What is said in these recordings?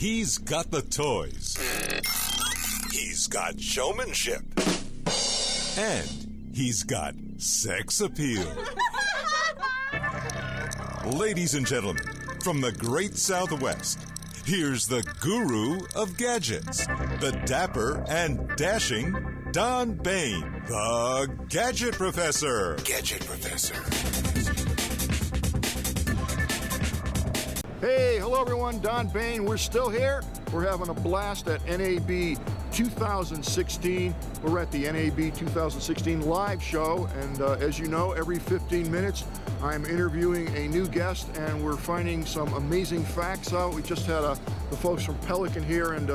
He's got the toys. He's got showmanship. And he's got sex appeal. Ladies and gentlemen, from the great Southwest, here's the guru of gadgets, the dapper and dashing Don Bain, the Gadget Professor. Gadget Professor. Hey, hello everyone, Don Bain. We're still here. We're having a blast at NAB 2016. We're at the NAB 2016 live show, and as you know, every 15 minutes I'm interviewing a new guest, and we're finding some amazing facts out. We just had the folks from Pelican here, and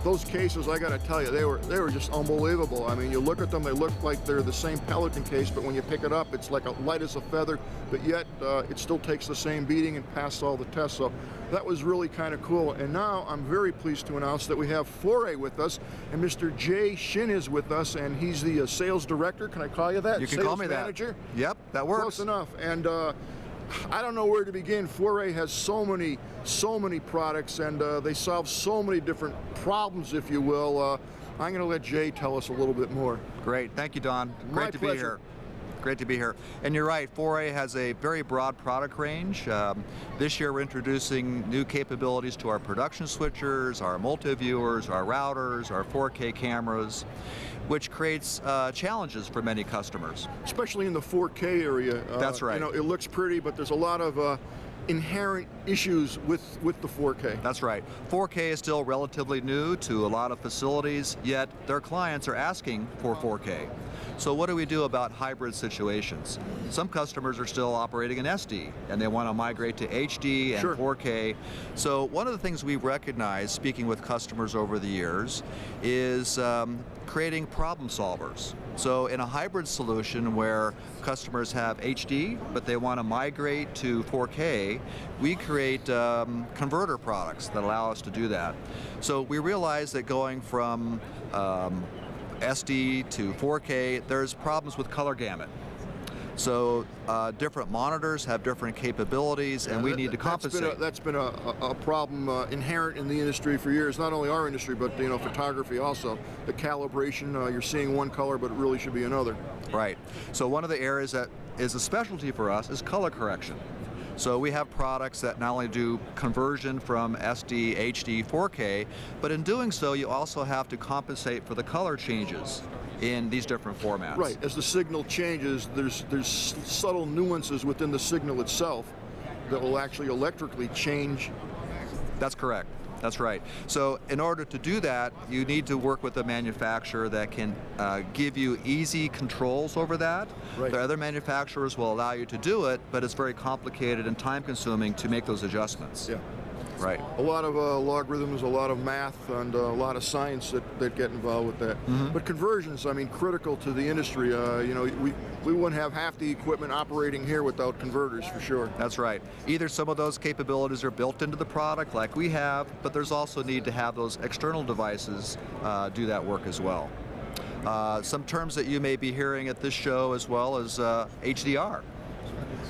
those cases, I gotta tell you, they were just unbelievable. I mean, you look at them, they look like they're the same Pelican case, but when you pick it up, it's like light as a feather, but yet it still takes the same beating and passes all the tests. So that was really kind of cool. And now I'm very pleased to announce that we have Foray with us, and Mr. Jay Shin is with us, and he's the sales director. Can I call you that? You can sales call me manager? that. Yep, that works. Close enough. And I don't know where to begin. Foray has so many products, and they solve so many different problems, if you will. I'm going to let Jay tell us a little bit more. Great. Thank you, Don. Great to be here. Great to be here. And you're right, Foray has a very broad product range. This year we're introducing new capabilities to our production switchers, our multi-viewers, our routers, our 4K cameras, which creates challenges for many customers. Especially in the 4K area. That's right. You know, it looks pretty, but there's a lot of inherent issues with the 4K. That's right. 4K is still relatively new to a lot of facilities, yet their clients are asking for 4K. So what do we do about hybrid situations? Some customers are still operating in SD, and they want to migrate to HD and Sure. 4K. So one of the things we've recognized, speaking with customers over the years, is creating problem solvers. So in a hybrid solution where customers have HD, but they want to migrate to 4K, we create converter products that allow us to do that. So we realize that going from SD to 4K, there's problems with color gamut. So different monitors have different capabilities, and we need to compensate. That's been a problem inherent in the industry for years. Not only our industry, but photography also. The calibration, you're seeing one color, but it really should be another. Right. So one of the areas that is a specialty for us is color correction. So we have products that not only do conversion from SD, HD, 4K, but in doing so, you also have to compensate for the color changes in these different formats. Right. As the signal changes, there's subtle nuances within the signal itself that will actually electrically change. That's correct. That's right. So in order to do that, you need to work with a manufacturer that can give you easy controls over that. Right. The other manufacturers will allow you to do it, but it's very complicated and time-consuming to make those adjustments. Yeah. Right. A lot of logarithms, a lot of math, and a lot of science that get involved with that. Mm-hmm. But conversions, I mean, critical to the industry. We wouldn't have half the equipment operating here without converters, for sure. That's right. Either some of those capabilities are built into the product, like we have, but there's also need to have those external devices do that work as well. Some terms that you may be hearing at this show as well as HDR.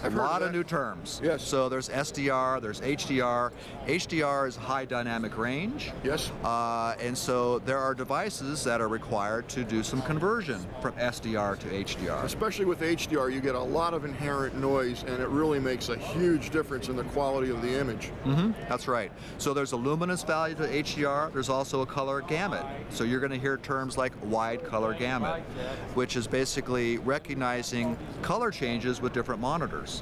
A lot of new terms. Yes. So there's SDR, there's HDR. HDR is high dynamic range. Yes. And so there are devices that are required to do some conversion from SDR to HDR. Especially with HDR, you get a lot of inherent noise, and it really makes a huge difference in the quality of the image. Mm-hmm. That's right. So there's a luminance value to HDR. There's also a color gamut. So you're going to hear terms like wide color gamut, which is basically recognizing color changes with different monitors.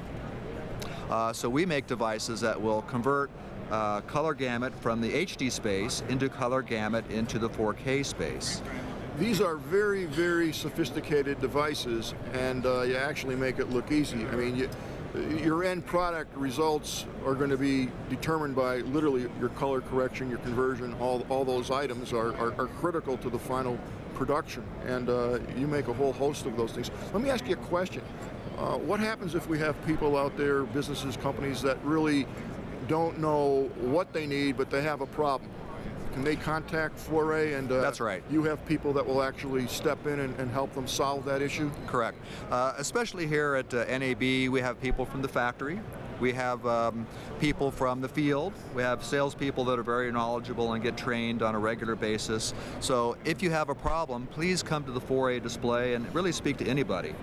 So we make devices that will convert color gamut from the HD space into color gamut into the 4K space. These are very, very sophisticated devices, and you actually make it look easy. I mean, your end product results are going to be determined by literally your color correction, your conversion. All those items are critical to the final production, and you make a whole host of those things. Let me ask you a question. What happens if we have people out there, businesses, companies, that really don't know what they need, but they have a problem? Can they contact Foray, and That's right. You have people that will actually step in and help them solve that issue? Correct. Especially here at NAB, we have people from the factory. We have people from the field. We have salespeople that are very knowledgeable and get trained on a regular basis. So if you have a problem, please come to the 4A display and really speak to anybody.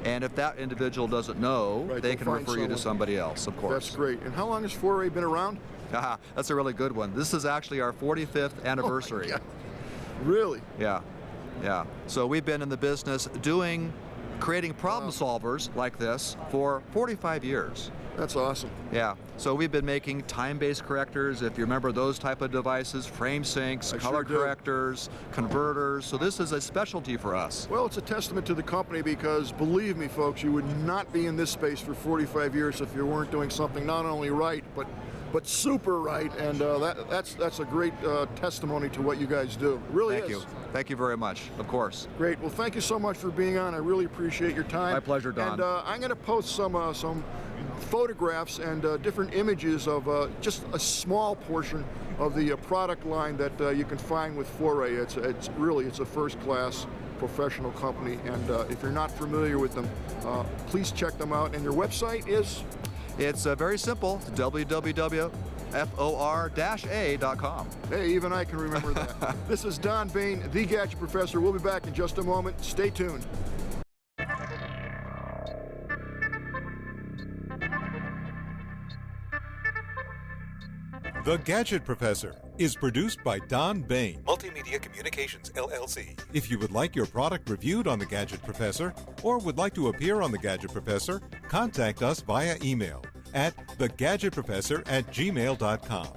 And if that individual doesn't know, they can refer you to somebody else, of course. That's great. And how long has 4A been around? That's a really good one. This is actually our 45th anniversary. Oh, really? Yeah. So we've been in the business creating problem solvers like this for 45 years. That's awesome. Yeah. So we've been making time-based correctors, if you remember those type of devices, frame syncs, color correctors, converters. So this is a specialty for us. Well, it's a testament to the company because, believe me, folks, you would not be in this space for 45 years if you weren't doing something not only right, but super right, and that's a great testimony to what you guys do. It really is. Thank you. Thank you very much, of course. Great. Well, thank you so much for being on. I really appreciate your time. My pleasure, Don. And I'm going to post some photographs and different images of just a small portion of the product line that you can find with 4A. It's a first-class professional company, and if you're not familiar with them, please check them out. And your website is? It's very simple. It's www.for-a.com. Hey, even I can remember that. This is Don Bain, the Gadget Professor. We'll be back in just a moment. Stay tuned. The Gadget Professor is produced by Don Bain, Multimedia Communications, LLC. If you would like your product reviewed on The Gadget Professor or would like to appear on The Gadget Professor, contact us via email at thegadgetprofessor@gmail.com.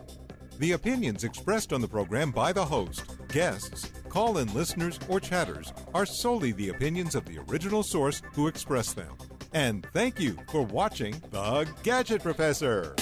The opinions expressed on the program by the host, guests, call-in listeners, or chatters are solely the opinions of the original source who expressed them. And thank you for watching The Gadget Professor.